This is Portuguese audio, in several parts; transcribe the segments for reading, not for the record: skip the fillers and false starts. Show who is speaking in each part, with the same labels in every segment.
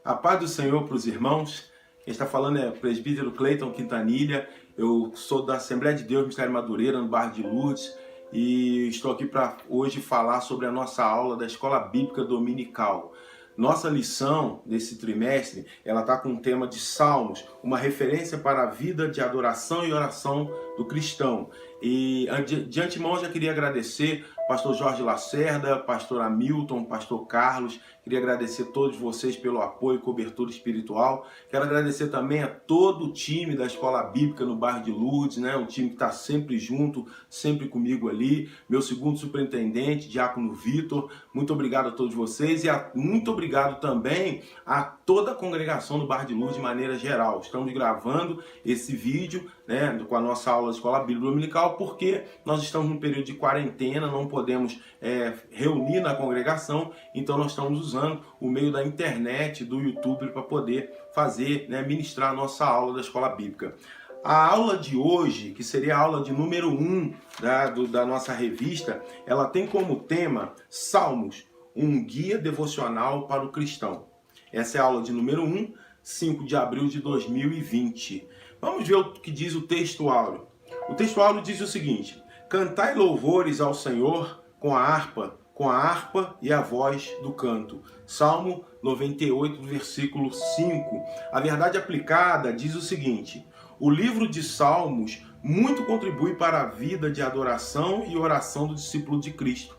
Speaker 1: A paz do Senhor para os irmãos. Quem está falando é o presbítero Cleiton Quintanilha. Eu sou da Assembleia de Deus, Ministério Madureira, no bairro de Lourdes. E estou aqui para hoje falar sobre a nossa aula da Escola Bíblica Dominical. Nossa lição desse trimestre, ela está com o tema de Salmos, uma referência para a vida de adoração e oração do cristão. E de antemão já queria agradecer pastor Jorge Lacerda, pastor Hamilton, pastor Carlos. Queria agradecer a todos vocês pelo apoio e cobertura espiritual. Quero agradecer também a todo o time da Escola Bíblica no bairro de Lourdes, né? Um time que está sempre junto, sempre comigo ali. Meu segundo superintendente, Diácono Vitor. Muito obrigado a todos vocês e muito obrigado também a toda a congregação do bairro de Lourdes de maneira geral. Estamos gravando esse vídeo, né, com a nossa aula da Escola Bíblica Dominical porque nós estamos num período de quarentena, não podemos reunir na congregação, então nós estamos usando o meio da internet, do YouTube, para poder fazer, né, ministrar a nossa aula da Escola Bíblica. A aula de hoje, que seria a aula de número 1 da nossa revista, ela tem como tema Salmos, um guia devocional para o cristão. Essa é a aula de número 1, 5 de abril de 2020. Vamos ver o que diz o texto áureo. O texto áureo diz o seguinte: cantai louvores ao Senhor com a harpa e a voz do canto. Salmo 98, versículo 5. A verdade aplicada diz o seguinte: o livro de Salmos muito contribui para a vida de adoração e oração do discípulo de Cristo.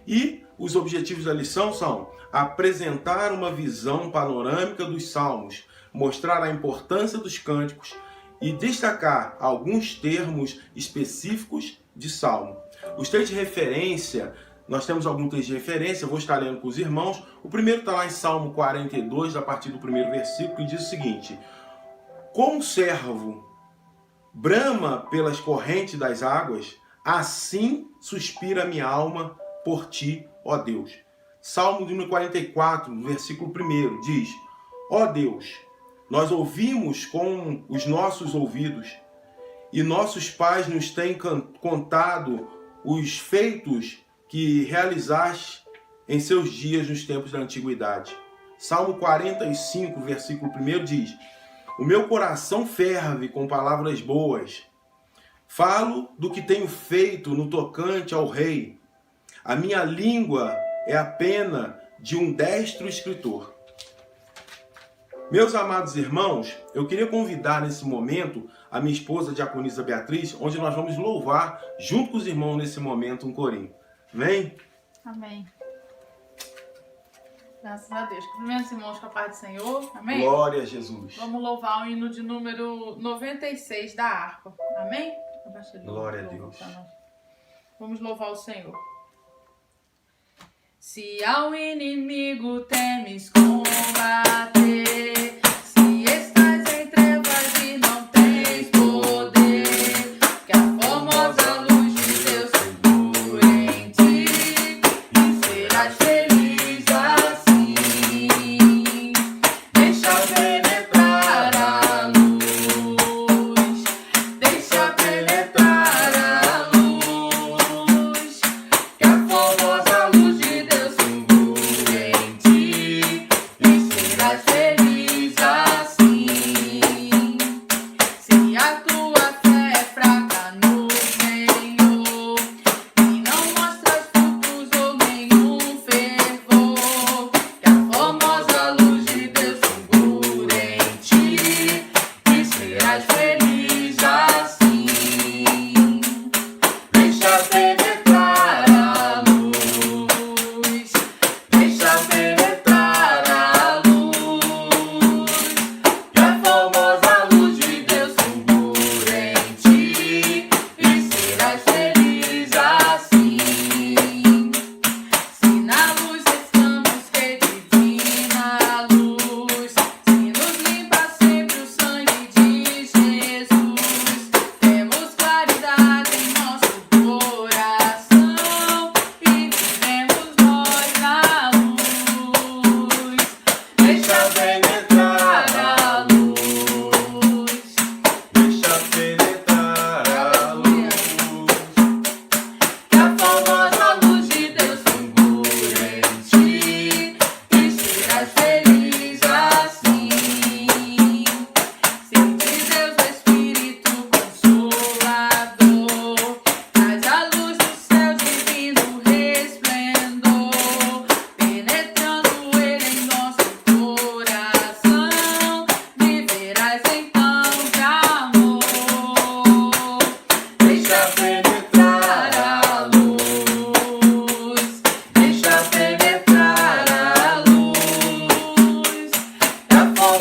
Speaker 1: E os objetivos da lição são apresentar uma visão panorâmica dos Salmos, mostrar a importância dos cânticos e destacar alguns termos específicos de Salmo. Os textos de referência, nós temos algum texto de referência, eu vou estar lendo com os irmãos. O primeiro está lá em Salmo 42, a partir do primeiro versículo, que diz o seguinte: como o servo brama pelas correntes das águas, assim suspira a minha alma por ti, ó Deus. Salmo número 44, versículo 1, diz: ó Deus, nós ouvimos com os nossos ouvidos, e nossos pais nos têm contado os feitos que realizaste em seus dias nos tempos da antiguidade. Salmo 45, versículo 1 diz: o meu coração ferve com palavras boas. Falo do que tenho feito no tocante ao rei. A minha língua é a pena de um destro escritor. Meus amados irmãos, eu queria convidar nesse momento a minha esposa, a diaconisa Beatriz, onde nós vamos louvar junto com os irmãos nesse momento um corinho. Amém?
Speaker 2: Amém. Graças a Deus. Cumprimentos, irmãos, com a paz do Senhor. Amém?
Speaker 1: Glória a Jesus.
Speaker 2: Vamos louvar o hino de número 96 da harpa. Amém?
Speaker 1: Glória a Deus.
Speaker 2: Vamos louvar o Senhor. Se ao inimigo temes combater, se estás em trevas e não tens poder, que a formosa luz de Deus segure em ti, e serás feliz assim. Deixa penetrar a luz, deixa penetrar a luz, que a formosa luz de Deus segure em ti,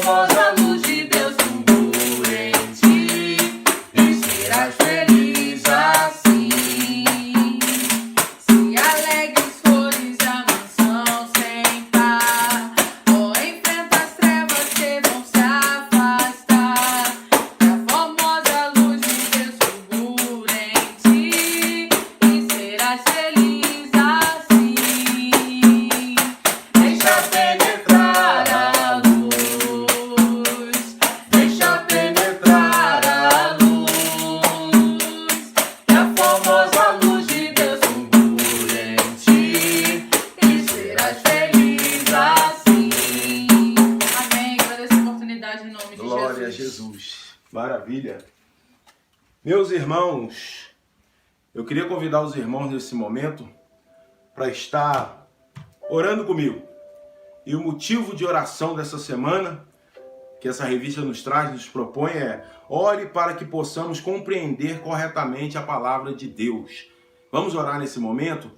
Speaker 2: formosa luz de Deus fulgura em ti, e serás feliz assim. Se alegres fores a mansão sem par, ou enfrenta as trevas que vão se afastar, que a formosa luz de Deus fulgura em ti, e serás feliz assim. Deixa penetrar a luz, deixa penetrar a luz, que a formosa luz de Deus fulgura em ti, e serás feliz assim. Amém. Agradeço a oportunidade em nome de
Speaker 1: Glória a Jesus. Maravilha. Meus irmãos, eu queria convidar os irmãos nesse momento para estar orando comigo. E o motivo de oração dessa semana, que essa revista nos traz, nos propõe, é: ore para que possamos compreender corretamente a palavra de Deus. Vamos orar nesse momento?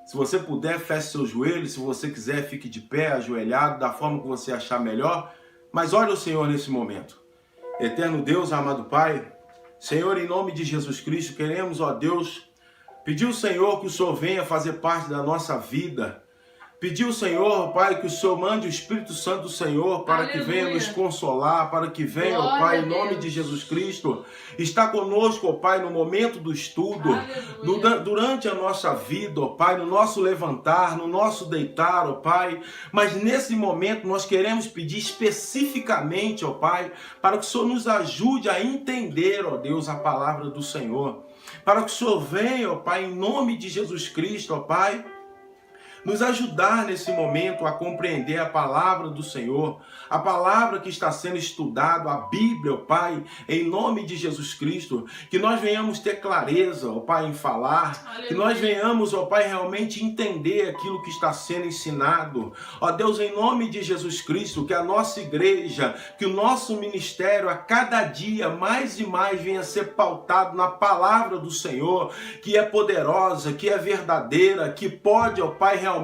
Speaker 1: Se você puder, feche seus joelhos. Se você quiser, fique de pé, ajoelhado, da forma que você achar melhor. Mas ore ao Senhor nesse momento. Eterno Deus, amado Pai, Senhor, em nome de Jesus Cristo, queremos, ó Deus, pedir ao Senhor que o Senhor venha fazer parte da nossa vida. Pedir ao Senhor, Pai, que o Senhor mande o Espírito Santo do Senhor para que venha nos consolar, para que venha, ó Pai, em nome de Jesus Cristo, está conosco, ó Pai, no momento do estudo, durante a nossa vida, ó Pai, no nosso levantar, no nosso deitar, ó Pai. Mas nesse momento nós queremos pedir especificamente, ó Pai, para que o Senhor nos ajude a entender, ó Deus, a palavra do Senhor. Para que o Senhor venha, ó Pai, em nome de Jesus Cristo, ó Pai, nos ajudar nesse momento a compreender a palavra do Senhor, a palavra que está sendo estudada, a Bíblia, ó Pai, em nome de Jesus Cristo, que nós venhamos ter clareza, ó Pai, em falar, aleluia, que nós venhamos, ó Pai, realmente entender aquilo que está sendo ensinado. Ó Deus, em nome de Jesus Cristo, que a nossa igreja, que o nosso ministério a cada dia mais e mais venha a ser pautado na palavra do Senhor, que é poderosa, que é verdadeira, que pode, ó Pai, realmente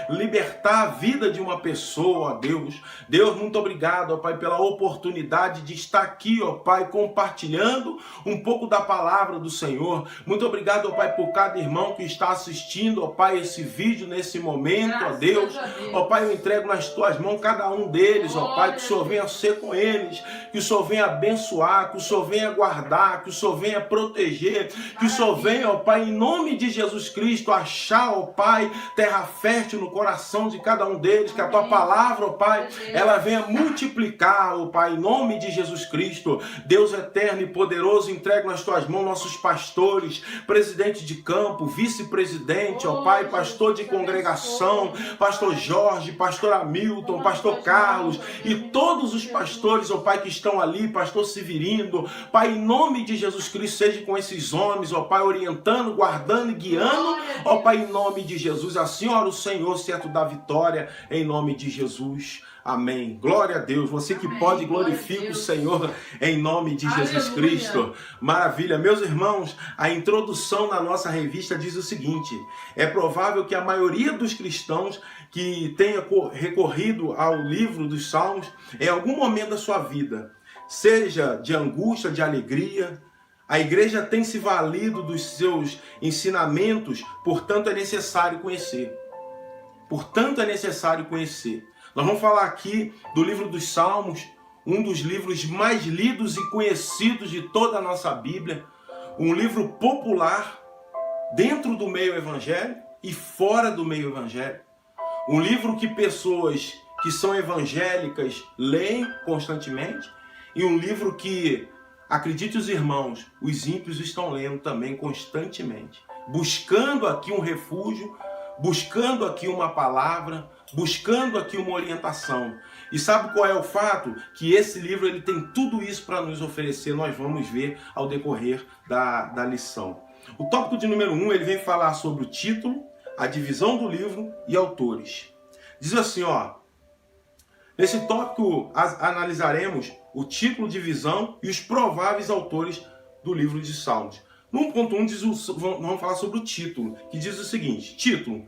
Speaker 1: libertar a vida de uma pessoa, ó Deus. Deus, muito obrigado, ó Pai, pela oportunidade de estar aqui, ó Pai, compartilhando um pouco da palavra do Senhor. Muito obrigado, ó Pai, por cada irmão que está assistindo, ó Pai, esse vídeo nesse momento, ó Deus. Ó Pai, eu entrego nas tuas mãos cada um deles, ó Pai, que o Senhor venha ser com eles, que o Senhor venha abençoar, que o Senhor venha guardar, que o Senhor venha proteger, que o Senhor venha, ó Pai, em nome de Jesus Cristo, achar, ó Pai, terra fértil no coração de cada um deles, que a tua palavra, ó Pai, ela venha multiplicar, ó Pai, em nome de Jesus Cristo. Deus eterno e poderoso, entrego nas tuas mãos nossos pastores, presidente de campo, vice-presidente, ó Pai, pastor de congregação, pastor Jorge, pastor Hamilton, pastor Carlos e todos os pastores, ó Pai, que estão ali, pastor Severino. Pai, em nome de Jesus Cristo, seja com esses homens, ó Pai, orientando, guardando e guiando, ó Pai, em nome de Jesus. Assim, ora o Senhor, certo da vitória, em nome de Jesus. Amém. Glória a Deus. Você que pode, glorifica o Senhor em nome de Jesus Cristo. Maravilha. Meus irmãos, a introdução da nossa revista diz o seguinte: é provável que a maioria dos cristãos que tenha recorrido ao livro dos Salmos em algum momento da sua vida, seja de angústia, de alegria, a igreja tem se valido dos seus ensinamentos, portanto é necessário conhecer. Portanto é necessário conhecer. Nós vamos falar aqui do livro dos Salmos, um dos livros mais lidos e conhecidos de toda a nossa Bíblia, um livro popular dentro do meio evangélico e fora do meio evangélico. Um livro que pessoas que são evangélicas leem constantemente e um livro que, acredite os irmãos, os ímpios estão lendo também constantemente, buscando aqui um refúgio, buscando aqui uma palavra, buscando aqui uma orientação. E sabe qual é o fato? Que esse livro ele tem tudo isso para nos oferecer, nós vamos ver ao decorrer da lição. O tópico de número 1, ele vem falar sobre o título, a divisão do livro e autores. Diz assim, ó, nesse tópico analisaremos o título, divisão e os prováveis autores do livro de Salmos. No ponto 1, vamos falar sobre o título, que diz o seguinte: título.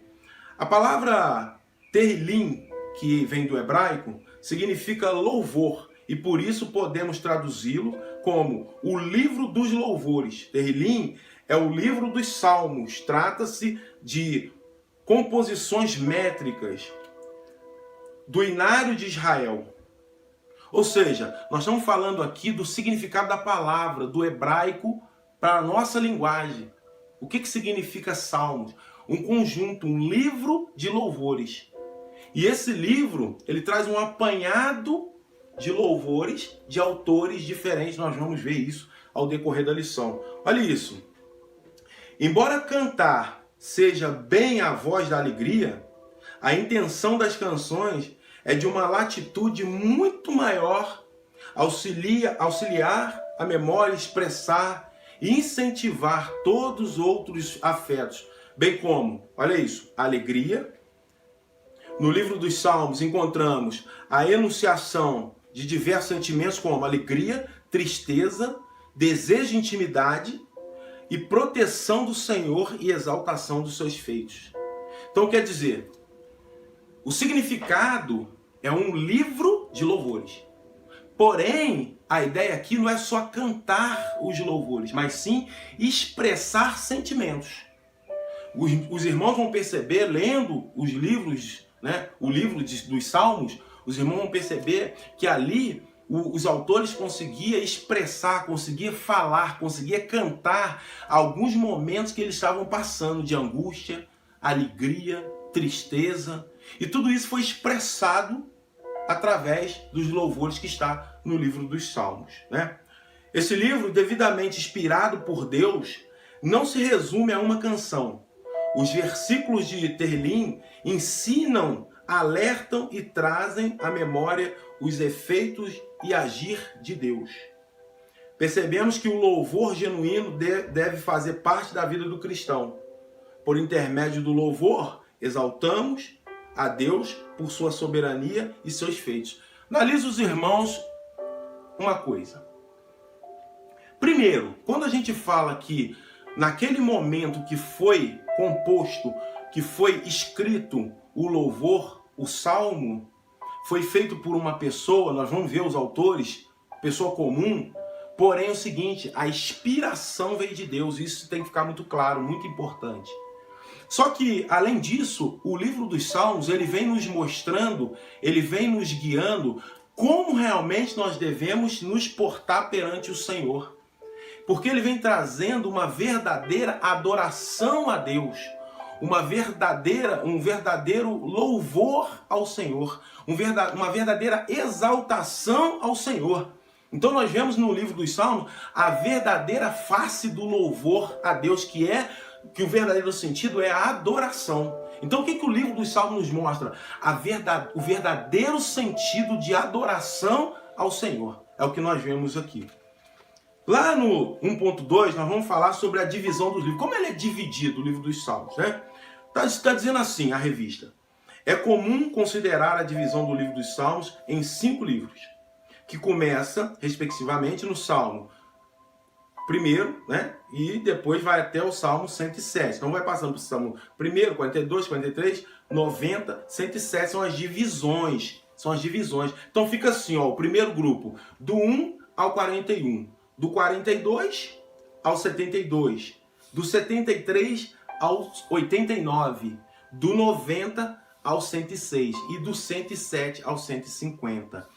Speaker 1: A palavra Tehillim que vem do hebraico, significa louvor. E por isso podemos traduzi-lo como o livro dos louvores. Tehillim é o livro dos salmos. Trata-se de composições métricas do inário de Israel. Ou seja, nós estamos falando aqui do significado da palavra, do hebraico para a nossa linguagem. O que significa salmos? Um conjunto, um livro de louvores. E esse livro, ele traz um apanhado de louvores de autores diferentes. Nós vamos ver isso ao decorrer da lição. Olha isso. Embora cantar seja bem a voz da alegria, a intenção das canções é de uma latitude muito maior, auxiliar a memória, expressar e incentivar todos os outros afetos, bem como, olha isso, alegria. No livro dos Salmos encontramos a enunciação de diversos sentimentos como alegria, tristeza, desejo de intimidade e proteção do Senhor e exaltação dos seus feitos. Então quer dizer, o significado é um livro de louvores. Porém, a ideia aqui não é só cantar os louvores, mas sim expressar sentimentos. Os irmãos vão perceber, lendo os livros, o livro dos Salmos, os irmãos vão perceber que ali os autores conseguiam expressar, conseguiam falar, conseguiam cantar alguns momentos que eles estavam passando de angústia, alegria, tristeza. E tudo isso foi expressado através dos louvores que está no livro dos Salmos. Esse livro, devidamente inspirado por Deus, não se resume a uma canção. Os versículos de Tehillim ensinam, alertam e trazem à memória os efeitos e agir de Deus. Percebemos que o louvor genuíno deve fazer parte da vida do cristão. Por intermédio do louvor, exaltamos a Deus por sua soberania e seus feitos. Analise, os irmãos, uma coisa. Primeiro, quando a gente fala que naquele momento que foi composto, que foi escrito o louvor, o salmo, foi feito por uma pessoa, nós vamos ver os autores, pessoa comum, porém é o seguinte, a inspiração veio de Deus, isso tem que ficar muito claro, muito importante. Só que, além disso, o livro dos Salmos, ele vem nos mostrando, ele vem nos guiando como realmente nós devemos nos portar perante o Senhor. Porque ele vem trazendo uma verdadeira adoração a Deus, um verdadeiro louvor ao Senhor, uma verdadeira exaltação ao Senhor. Então nós vemos no livro dos Salmos a verdadeira face do louvor a Deus, que o verdadeiro sentido é a adoração. Então o que o livro dos Salmos nos mostra? O verdadeiro sentido de adoração ao Senhor. É o que nós vemos aqui. Lá no 1.2 nós vamos falar sobre a divisão dos livros. Como ele é dividido, o livro dos Salmos, Está dizendo assim a revista. É comum considerar a divisão do livro dos Salmos em 5 livros, que começa, respectivamente, no Salmo 1, e depois vai até o Salmo 107. Então vai passando para o Salmo 1, 42, 43, 90, 107, são as divisões. Então fica assim, o primeiro grupo, do 1 ao 41, do 42 ao 72, do 73 ao 89, do 90 ao 106 e do 107 ao 150.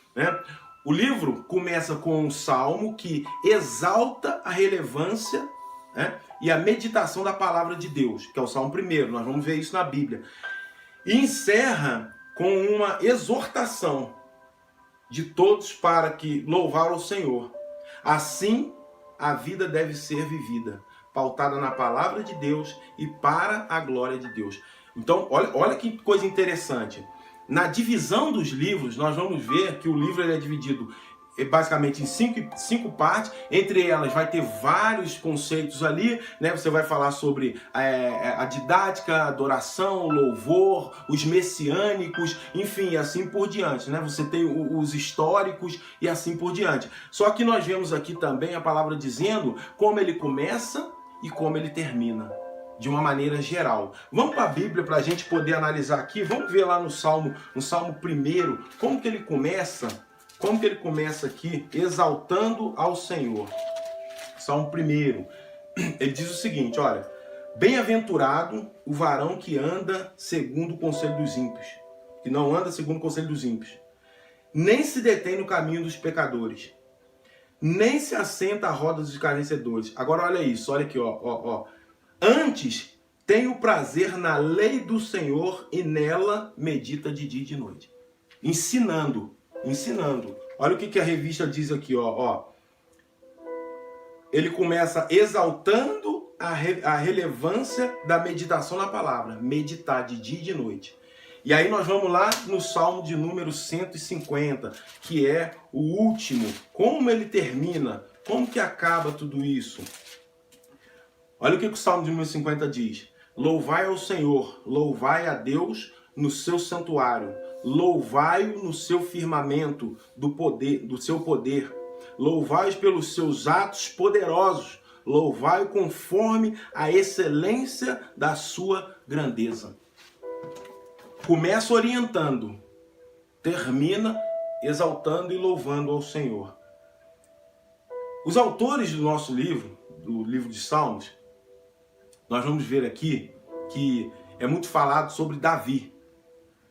Speaker 1: O livro começa com um salmo que exalta a relevância e a meditação da palavra de Deus, que é o Salmo 1, nós vamos ver isso na Bíblia. E encerra com uma exortação de todos para que louvar o Senhor. Assim, a vida deve ser vivida, pautada na palavra de Deus e para a glória de Deus. Então, olha que coisa interessante. Na divisão dos livros, nós vamos ver que o livro ele é dividido basicamente em cinco partes. Entre elas vai ter vários conceitos ali, Você vai falar sobre a didática, a adoração, o louvor, os messiânicos, enfim, assim por diante, Você tem os históricos e assim por diante. Só que nós vemos aqui também a palavra dizendo como ele começa e como ele termina. de uma maneira geral. Vamos para a Bíblia para a gente poder analisar aqui. Vamos ver lá no Salmo 1, como que ele começa aqui, exaltando ao Senhor. Salmo 1, ele diz o seguinte, olha: bem-aventurado o varão que anda segundo o conselho dos ímpios, que não anda segundo o conselho dos ímpios, nem se detém no caminho dos pecadores, nem se assenta à roda dos escarnecedores. Agora olha isso, olha aqui, ó. Antes tem o prazer na lei do Senhor e nela medita de dia e de noite. Ensinando. Olha o que a revista diz aqui, ó. Ele começa exaltando a relevância da meditação na palavra. Meditar de dia e de noite. E aí nós vamos lá no Salmo de número 150, que é o último. Como ele termina? Como que acaba tudo isso? Olha o que o Salmo de número 50 diz. Louvai ao Senhor, louvai a Deus no seu santuário, louvai-o no seu firmamento do seu poder, louvai-os pelos seus atos poderosos, louvai-o conforme a excelência da sua grandeza. Começa orientando, termina exaltando e louvando ao Senhor. Os autores do nosso livro, do livro de Salmos, nós vamos ver aqui que é muito falado sobre Davi.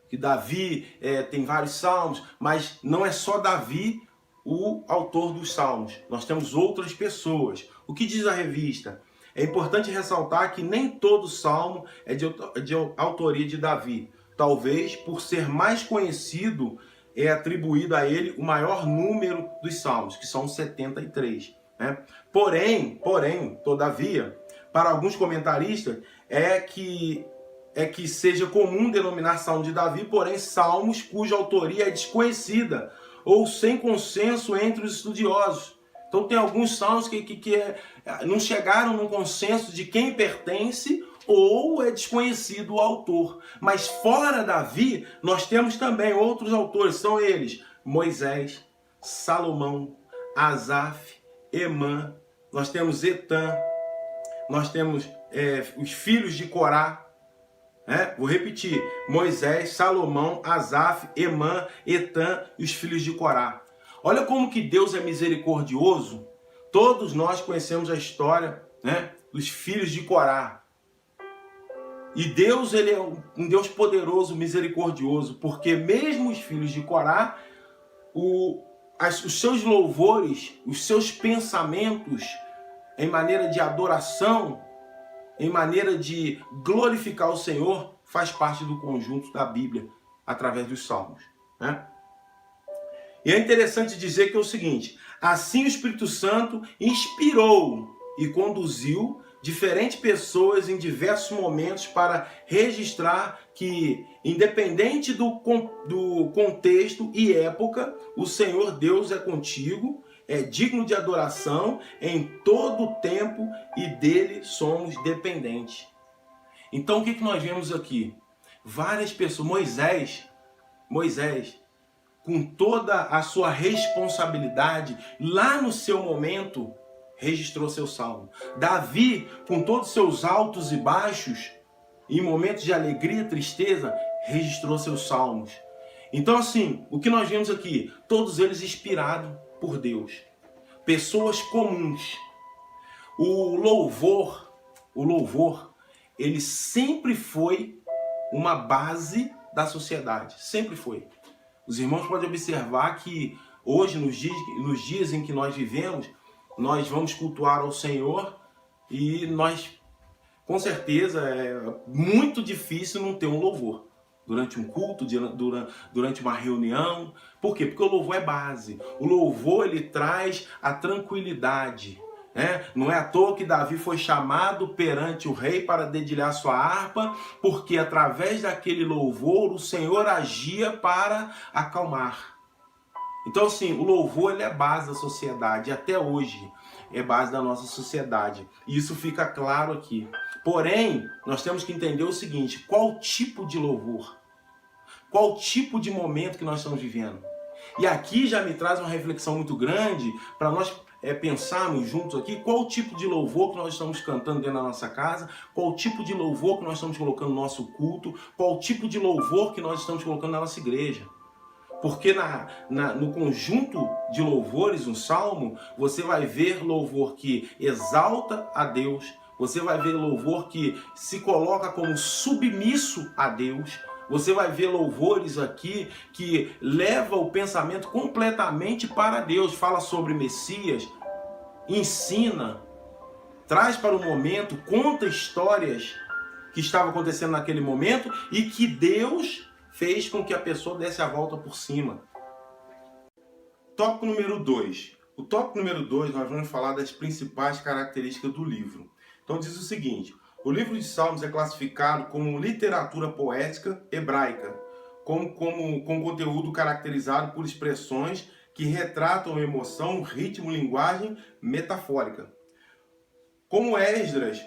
Speaker 1: Que Davi tem vários salmos, mas não é só Davi o autor dos salmos. Nós temos outras pessoas. O que diz a revista? É importante ressaltar que nem todo salmo é de autoria de Davi. Talvez, por ser mais conhecido, é atribuído a ele o maior número dos salmos, que são 73. Né? Porém, todavia, para alguns comentaristas, é que seja comum denominar Salmo de Davi, porém salmos cuja autoria é desconhecida ou sem consenso entre os estudiosos. Então tem alguns salmos que não chegaram num consenso de quem pertence ou é desconhecido o autor. Mas fora Davi, nós temos também outros autores, são eles Moisés, Salomão, Asaf, Emã, nós temos Etã, nós temos os filhos de Corá. Vou repetir: Moisés, Salomão, Asaf, Emã, Etã e os filhos de Corá. Olha como que Deus é misericordioso. Todos nós conhecemos a história, dos filhos de Corá. E Deus, ele é um Deus poderoso, misericordioso, porque mesmo os filhos de Corá, os seus louvores, os seus pensamentos em maneira de adoração, em maneira de glorificar o Senhor, faz parte do conjunto da Bíblia, através dos Salmos. E é interessante dizer que é o seguinte: assim o Espírito Santo inspirou e conduziu diferentes pessoas em diversos momentos para registrar que, independente do contexto e época, o Senhor Deus é contigo, é digno de adoração em todo o tempo e dele somos dependentes. Então o que nós vemos aqui? Várias pessoas, Moisés, com toda a sua responsabilidade, lá no seu momento, registrou seu salmo. Davi, com todos os seus altos e baixos, em momentos de alegria e tristeza, registrou seus salmos. Então assim, o que nós vemos aqui? Todos eles inspirados por Deus. Pessoas comuns. O louvor, ele sempre foi uma base da sociedade. Sempre foi. Os irmãos podem observar que hoje, nos dias em que nós vivemos, nós vamos cultuar ao Senhor e nós, com certeza, é muito difícil não ter um louvor. Durante um culto, durante uma reunião. Por quê? Porque o louvor é base. O louvor, ele traz a tranquilidade. Não é à toa que Davi foi chamado perante o rei para dedilhar sua harpa, porque através daquele louvor o Senhor agia para acalmar. Então assim, o louvor, ele é base da sociedade. E até hoje é base da nossa sociedade. E isso fica claro aqui. Porém, nós temos que entender o seguinte: qual tipo de louvor? Qual tipo de momento que nós estamos vivendo? E aqui já me traz uma reflexão muito grande para nós pensarmos juntos aqui qual o tipo de louvor que nós estamos cantando dentro da nossa casa, qual o tipo de louvor que nós estamos colocando no nosso culto, qual o tipo de louvor que nós estamos colocando na nossa igreja. Porque no conjunto de louvores, no Salmo, você vai ver louvor que exalta a Deus, você vai ver louvor que se coloca como submisso a Deus, você vai ver louvores aqui que leva o pensamento completamente para Deus, fala sobre Messias, ensina, traz para o momento, conta histórias que estavam acontecendo naquele momento e que Deus fez com que a pessoa desse a volta por cima. Tópico número 2. O tópico número 2 nós vamos falar das principais características do livro. Então diz o seguinte: o livro de Salmos é classificado como literatura poética hebraica, com conteúdo caracterizado por expressões que retratam emoção, ritmo, linguagem metafórica. Como Esdras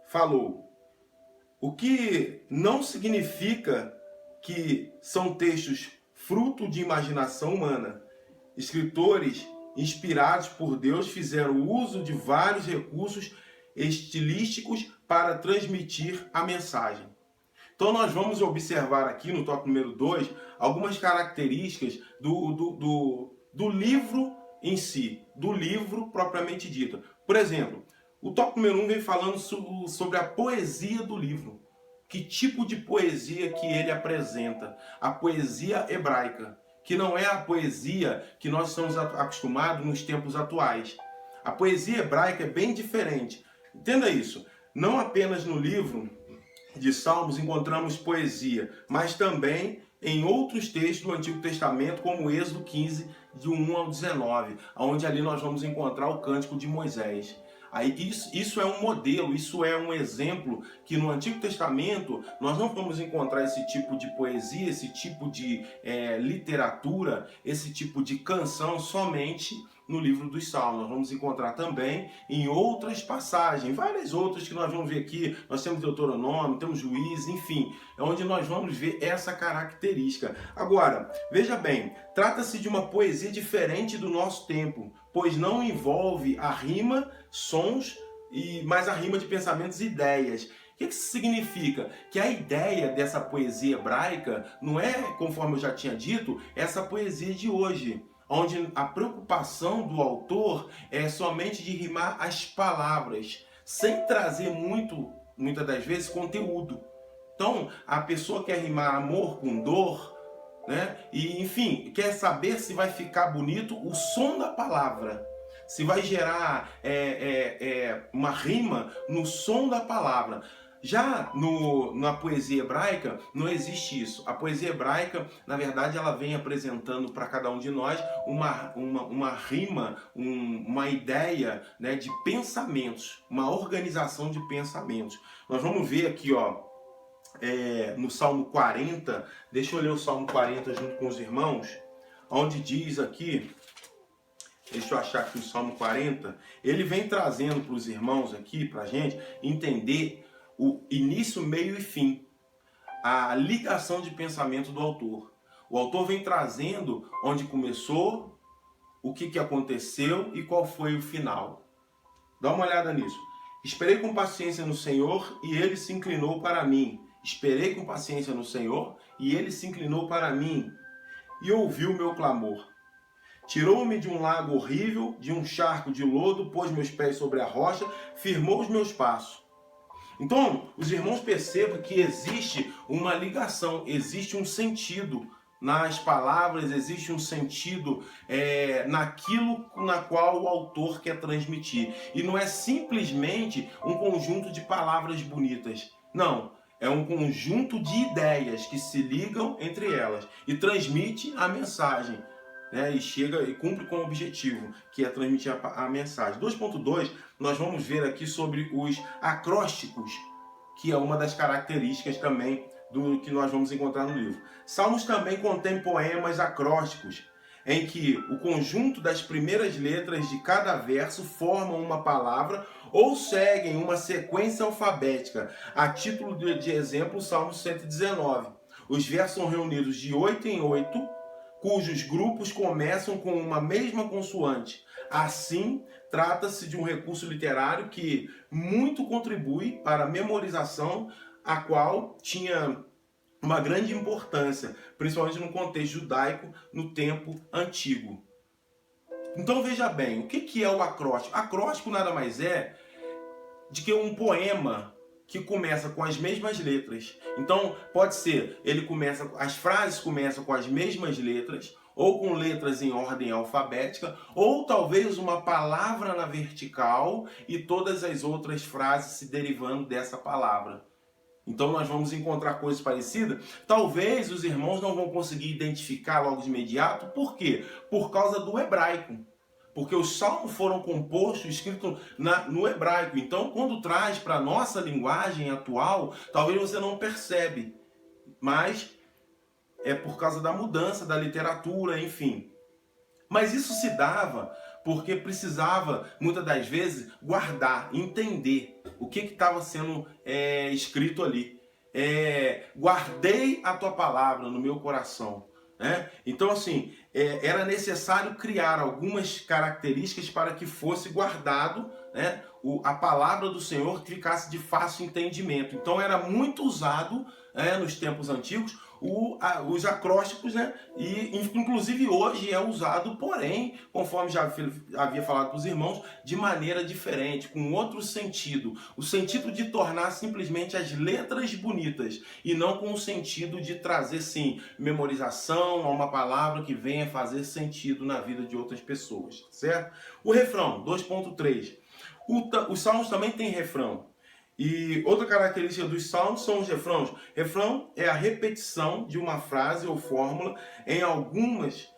Speaker 1: falou, o que não significa que são textos fruto de imaginação humana. Escritores inspirados por Deus fizeram uso de vários recursos estilísticos para transmitir a mensagem. Então nós vamos observar aqui no tópico número 2 algumas características do livro em si, do livro propriamente dito. Por exemplo, o tópico número 1 vem falando sobre a poesia do livro. Que tipo de poesia que ele apresenta? A poesia hebraica, que não é a poesia que nós estamos acostumados nos tempos atuais. A poesia hebraica é bem diferente. Entenda isso. Não apenas no livro de Salmos encontramos poesia, mas também em outros textos do Antigo Testamento, como Êxodo 15, de 1 ao 19, onde ali nós vamos encontrar o Cântico de Moisés. Aí isso é um modelo, isso é um exemplo que no Antigo Testamento nós não vamos encontrar esse tipo de poesia, esse tipo de literatura, esse tipo de canção somente no livro dos Salmos. Nós vamos encontrar também em outras passagens, várias outras que nós vamos ver aqui. Nós temos Deuteronômio, temos Juízes, enfim, é onde nós vamos ver essa característica. Agora, veja bem, trata-se de uma poesia diferente do nosso tempo, pois não envolve a rima, sons, mas a rima de pensamentos e ideias. O que isso significa? Que a ideia dessa poesia hebraica não é, conforme eu já tinha dito, essa poesia de hoje, onde a preocupação do autor é somente de rimar as palavras, sem trazer muitas das vezes, conteúdo. Então, a pessoa quer rimar amor com dor, né? E, enfim, quer saber se vai ficar bonito o som da palavra, se vai gerar uma rima no som da palavra. Já na poesia hebraica não existe isso. A poesia hebraica, na verdade, ela vem apresentando para cada um de nós uma rima, uma ideia, né, de pensamentos, uma organização de pensamentos. Nós vamos ver aqui, no Salmo 40, deixa eu ler o Salmo 40 junto com os irmãos, onde diz aqui, deixa eu achar aqui o Salmo 40, ele vem trazendo para os irmãos aqui, para a gente entender o início, meio e fim, a ligação de pensamento do autor. O autor vem trazendo onde começou, o que aconteceu e qual foi o final. Dá uma olhada nisso. Esperei com paciência no Senhor e ele se inclinou para mim. Esperei com paciência no Senhor e ele se inclinou para mim e ouviu o meu clamor. Tirou-me de um lago horrível, de um charco de lodo, pôs meus pés sobre a rocha, firmou os meus passos. Então, os irmãos percebam que existe uma ligação, existe um sentido nas palavras, existe um sentido naquilo na qual o autor quer transmitir. E não é simplesmente um conjunto de palavras bonitas. Não, é um conjunto de ideias que se ligam entre elas e transmite a mensagem. E chega e cumpre com o objetivo, que é transmitir a mensagem. 2.2, nós vamos ver aqui sobre os acrósticos, que é uma das características também do que nós vamos encontrar no livro. Salmos também contém poemas acrósticos, em que o conjunto das primeiras letras de cada verso formam uma palavra ou seguem uma sequência alfabética. A título de exemplo, o Salmo 119. Os versos são reunidos de 8 em 8, cujos grupos começam com uma mesma consoante. Assim, trata-se de um recurso literário que muito contribui para a memorização, a qual tinha uma grande importância, principalmente no contexto judaico, no tempo antigo. Então veja bem, o que é o acróstico? Acróstico nada mais é de que um poema que começa com as mesmas letras. Então pode ser, as frases começam com as mesmas letras, ou com letras em ordem alfabética, ou talvez uma palavra na vertical e todas as outras frases se derivando dessa palavra. Então nós vamos encontrar coisas parecidas. Talvez os irmãos não vão conseguir identificar logo de imediato. Por quê? Por causa do hebraico. Porque os salmos foram compostos, escritos no hebraico. Então, quando traz para a nossa linguagem atual, talvez você não percebe. Mas é por causa da mudança da literatura, enfim. Mas isso se dava porque precisava, muitas das vezes, guardar, entender o que estava sendo escrito ali. Guardei a tua palavra no meu coração. Então, assim, era necessário criar algumas características para que fosse guardado, a palavra do Senhor, que ficasse de fácil entendimento. Então, era muito usado nos tempos antigos os acrósticos, e inclusive hoje é usado, porém, conforme já havia falado para os irmãos, de maneira diferente, com outro sentido. O sentido de tornar simplesmente as letras bonitas e não com o sentido de trazer, sim, memorização a uma palavra que venha fazer sentido na vida de outras pessoas, certo? O refrão, 2.3. Os salmos também têm refrão. E outra característica dos salmos são os refrãos. Refrão é a repetição de uma frase ou fórmula. Em alguns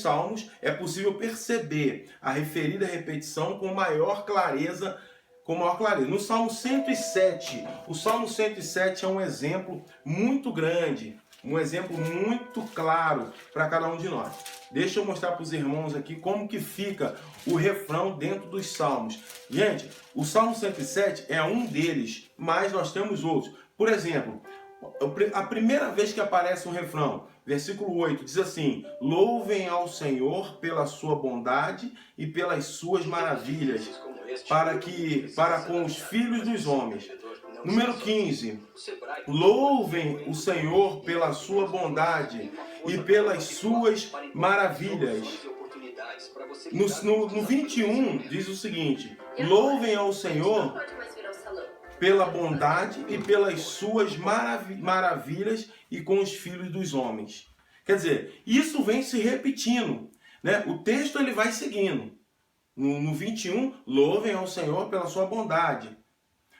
Speaker 1: salmos é possível perceber a referida repetição com maior clareza. No Salmo 107, o Salmo 107 é um exemplo muito grande, um exemplo muito claro para cada um de nós. Deixa eu mostrar para os irmãos aqui como que fica o refrão dentro dos salmos. Gente, o Salmo 107 é um deles, mas nós temos outros. Por exemplo, a primeira vez que aparece um refrão, versículo 8, diz assim: louvem ao Senhor pela sua bondade e pelas suas maravilhas, para com os filhos dos homens. Número 15, louvem o Senhor pela sua bondade e pelas suas maravilhas. No 21 diz o seguinte: louvem ao Senhor pela bondade e pelas suas maravilhas e com os filhos dos homens. Quer dizer, isso vem se repetindo, O texto ele vai seguindo. No 21, louvem ao Senhor pela sua bondade.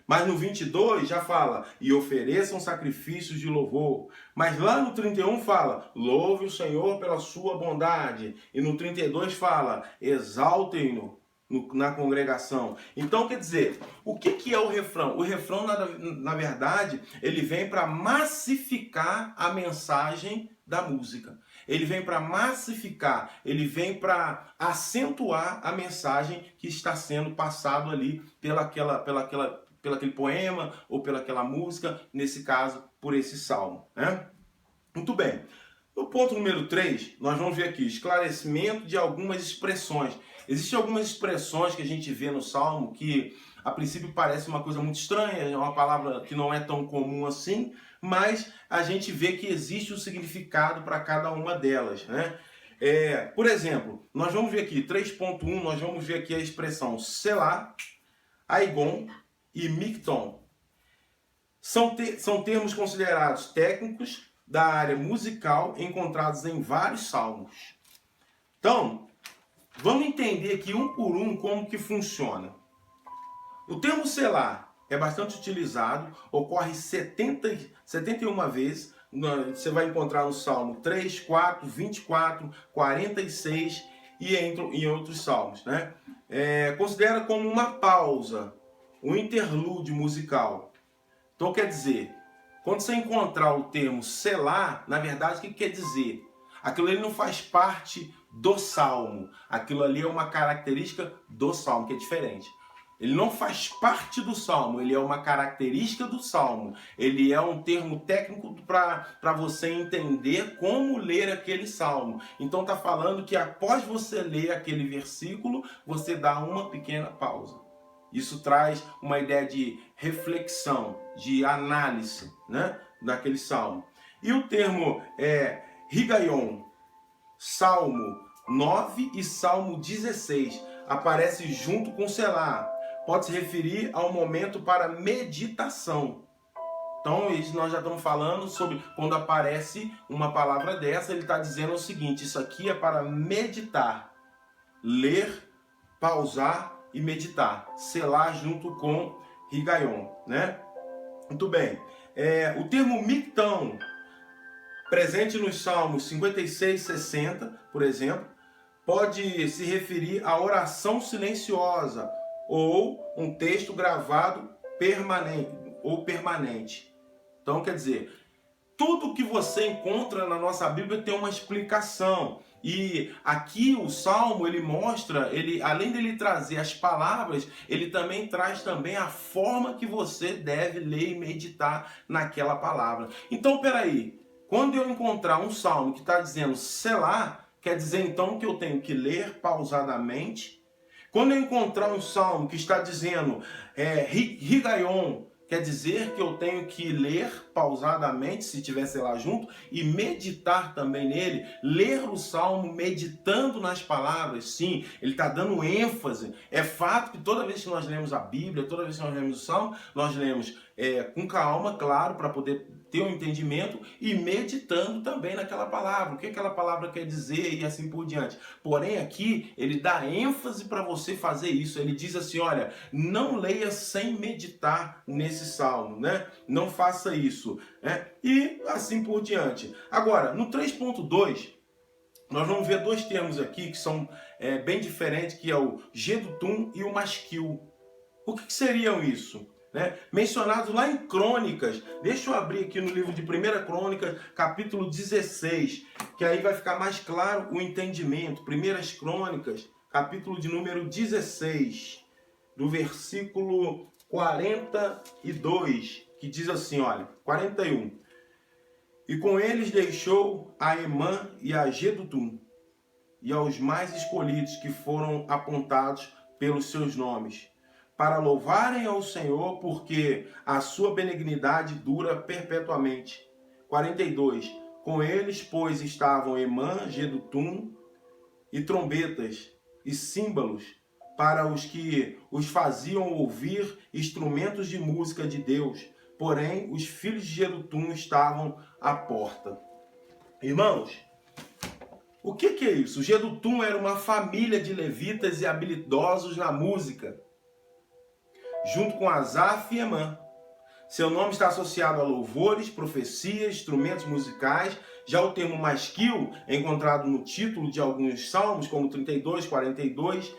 Speaker 1: Mas no 22 já fala, e ofereçam sacrifícios de louvor. Mas lá no 31 fala, louve o Senhor pela sua bondade. E no 32 fala, exaltem-no na congregação. Então, quer dizer, o que é o refrão? O refrão, na verdade, ele vem para massificar a mensagem da música. Ele vem para massificar, ele vem para acentuar a mensagem que está sendo passado ali pelo aquele poema ou pelaquela música, nesse caso, por esse salmo. Muito bem. No ponto número 3, nós vamos ver aqui esclarecimento de algumas expressões. Existem algumas expressões que a gente vê no salmo que a princípio parece uma coisa muito estranha, é uma palavra que não é tão comum assim, mas a gente vê que existe um significado para cada uma delas. Por exemplo, nós vamos ver aqui, 3.1, nós vamos ver aqui a expressão Selá, Aigon e Micton. São termos considerados técnicos da área musical encontrados em vários salmos. Então, vamos entender aqui um por um como que funciona. O termo Selá é bastante utilizado, ocorre 71 vezes. Você vai encontrar no Salmo 3, 4, 24, 46 e em outros salmos. Considera como uma pausa, um interlúdio musical. Então quer dizer, quando você encontrar o termo Selá, na verdade o que quer dizer? Aquilo ali não faz parte do salmo. Aquilo ali é uma característica do salmo, que é diferente. Ele não faz parte do salmo, ele é uma característica do salmo. Ele é um termo técnico para você entender como ler aquele salmo. Então está falando que após você ler aquele versículo, você dá uma pequena pausa. Isso traz uma ideia de reflexão, de análise, né, daquele salmo. E o termo Higaion, Salmo 9 e Salmo 16, aparece junto com Selá. Pode se referir ao momento para meditação. Então, isso nós já estamos falando sobre quando aparece uma palavra dessa, ele está dizendo o seguinte: isso aqui é para meditar, ler, pausar e meditar. Selá junto com Higaion, né? Muito bem. O termo Mictão, presente nos Salmos 56 e 60, por exemplo, pode se referir à oração silenciosa ou um texto gravado permanente. Então, quer dizer, tudo que você encontra na nossa Bíblia tem uma explicação. E aqui o Salmo, ele mostra, além dele trazer as palavras, ele também traz a forma que você deve ler e meditar naquela palavra. Então, peraí, quando eu encontrar um Salmo que está dizendo Selá, quer dizer então que eu tenho que ler pausadamente. Quando eu encontrar um salmo que está dizendo Higaion, quer dizer que eu tenho que ler pausadamente, se tivesse lá junto, e meditar também nele. Ler o salmo meditando nas palavras, sim, ele está dando ênfase. É fato que toda vez que nós lemos a Bíblia, toda vez que nós lemos o salmo, nós lemos com calma, claro, para poder ter um entendimento e meditando também naquela palavra. O que aquela palavra quer dizer e assim por diante. Porém, aqui, ele dá ênfase para você fazer isso. Ele diz assim, olha, não leia sem meditar nesse salmo, né? Não faça isso, né? E assim por diante. Agora, no 3.2, nós vamos ver dois termos aqui que são bem diferentes, que é o Gedutum e o Masquil. O que seriam isso? Né? Mencionados lá em Crônicas. Deixa eu abrir aqui no livro de 1 Crônicas, capítulo 16, que aí vai ficar mais claro o entendimento. 1 Crônicas, capítulo de número 16, do versículo 42, que diz assim, olha, 41. E com eles deixou a Emã e a Gedutum, e aos mais escolhidos que foram apontados pelos seus nomes, para louvarem ao Senhor, porque a sua benignidade dura perpetuamente. 42. Com eles, pois, estavam Emã, Gedutum e trombetas e símbolos, para os que os faziam ouvir instrumentos de música de Deus. Porém, os filhos de Gedutum estavam à porta. Irmãos, o que é isso? O Gedutum era uma família de levitas e habilidosos na música, junto com Asaf e Emã. Seu nome está associado a louvores, profecias, instrumentos musicais. Já o termo masquil é encontrado no título de alguns salmos, como 32, 42,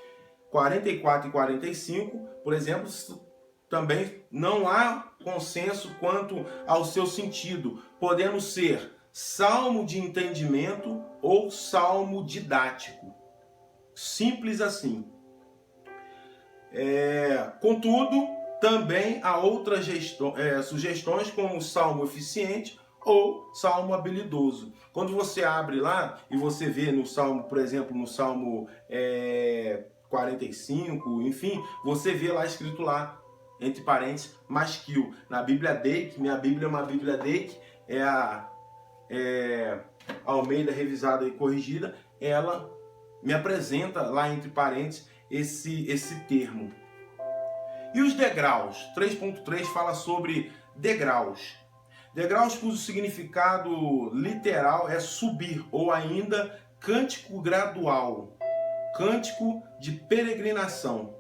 Speaker 1: 44 e 45, por exemplo. Também não há consenso quanto ao seu sentido, podendo ser salmo de entendimento ou salmo didático. Simples assim. Contudo, também há outras sugestões, como salmo eficiente ou salmo habilidoso. Quando você abre lá e você vê no salmo, por exemplo, no salmo 45, enfim, você vê lá escrito lá, entre parênteses, masquil. Na Bíblia Dake, minha Bíblia é uma Bíblia Dake, é a Almeida revisada e corrigida, ela me apresenta lá entre parênteses esse termo. E os degraus? 3.3 fala sobre degraus. Degraus, cujo significado literal é subir, ou ainda cântico gradual, cântico de peregrinação.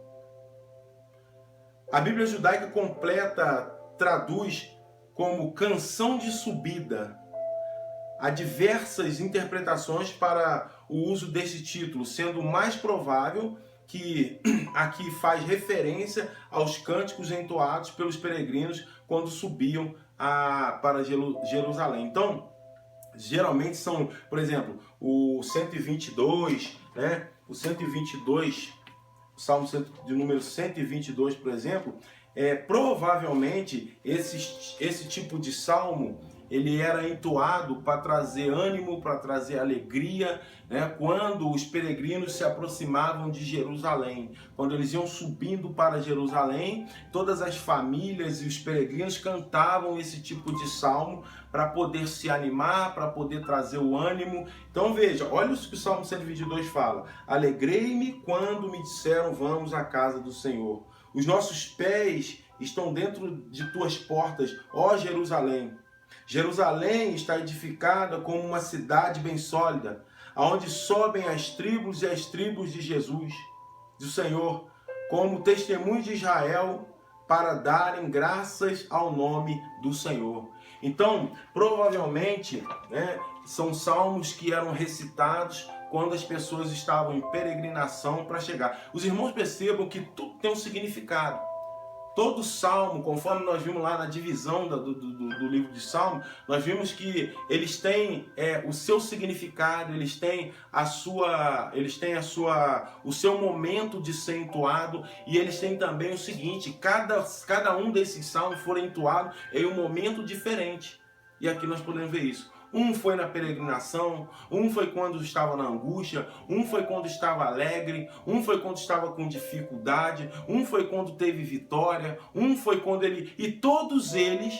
Speaker 1: A Bíblia judaica completa traduz como canção de subida. Há diversas interpretações para o uso desse título, sendo mais provável que aqui faz referência aos cânticos entoados pelos peregrinos quando subiam para Jerusalém. Então, geralmente são, por exemplo, o 122, né? O 122 Salmo de número 122, por exemplo, provavelmente esse tipo de salmo ele era entoado para trazer ânimo, para trazer alegria, né? Quando os peregrinos se aproximavam de Jerusalém. Quando eles iam subindo para Jerusalém, todas as famílias e os peregrinos cantavam esse tipo de salmo para poder se animar, para poder trazer o ânimo. Então veja, olha o que o Salmo 122 fala. Alegrei-me quando me disseram, vamos à casa do Senhor. Os nossos pés estão dentro de tuas portas, ó Jerusalém. Jerusalém está edificada como uma cidade bem sólida, aonde sobem as tribos e as tribos de Jesus, do Senhor, como testemunhos de Israel, para darem graças ao nome do Senhor. Então, provavelmente, são salmos que eram recitados quando as pessoas estavam em peregrinação para chegar. Os irmãos percebam que tudo tem um significado. Todo salmo, conforme nós vimos lá na divisão do livro de Salmo, nós vimos que eles têm o seu significado, eles têm o seu momento de ser entoado, e eles têm também o seguinte: cada um desses salmos foi entoado em um momento diferente. E aqui nós podemos ver isso. Um foi na peregrinação, um foi quando estava na angústia, um foi quando estava alegre, um foi quando estava com dificuldade, um foi quando teve vitória, um foi quando e todos eles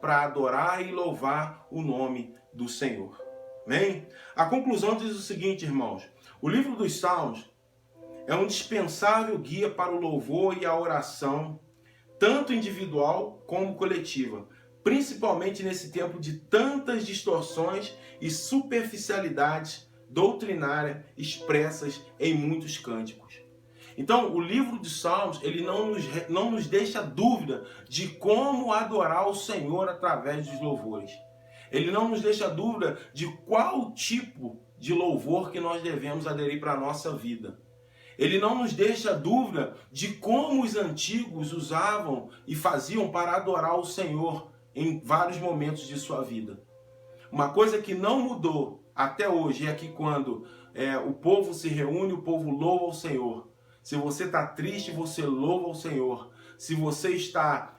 Speaker 1: para adorar e louvar o nome do Senhor. Amém? A conclusão diz o seguinte, irmãos: o livro dos Salmos é um dispensável guia para o louvor e a oração, tanto individual como coletiva, principalmente nesse tempo de tantas distorções e superficialidades doutrinárias expressas em muitos cânticos. Então, o livro de Salmos, ele não nos deixa dúvida de como adorar o Senhor através dos louvores. Ele não nos deixa dúvida de qual tipo de louvor que nós devemos aderir para a nossa vida. Ele não nos deixa dúvida de como os antigos usavam e faziam para adorar o Senhor em vários momentos de sua vida. Uma coisa que não mudou até hoje é que quando o povo se reúne, o povo louva o Senhor. Se você está triste, você louva o Senhor. Se você está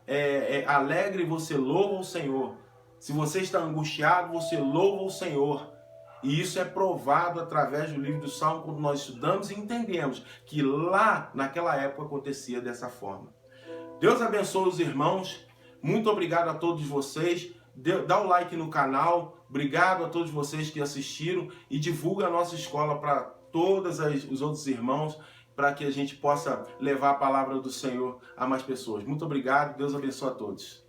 Speaker 1: alegre, você louva o Senhor. Se você está angustiado, você louva o Senhor. E isso é provado através do livro do Salmo, quando nós estudamos e entendemos que lá, naquela época, acontecia dessa forma. Deus abençoe os irmãos. Muito obrigado a todos vocês. Dá o like no canal. Obrigado a todos vocês que assistiram. E divulga a nossa escola para todos os outros irmãos, para que a gente possa levar a palavra do Senhor a mais pessoas. Muito obrigado. Deus abençoe a todos.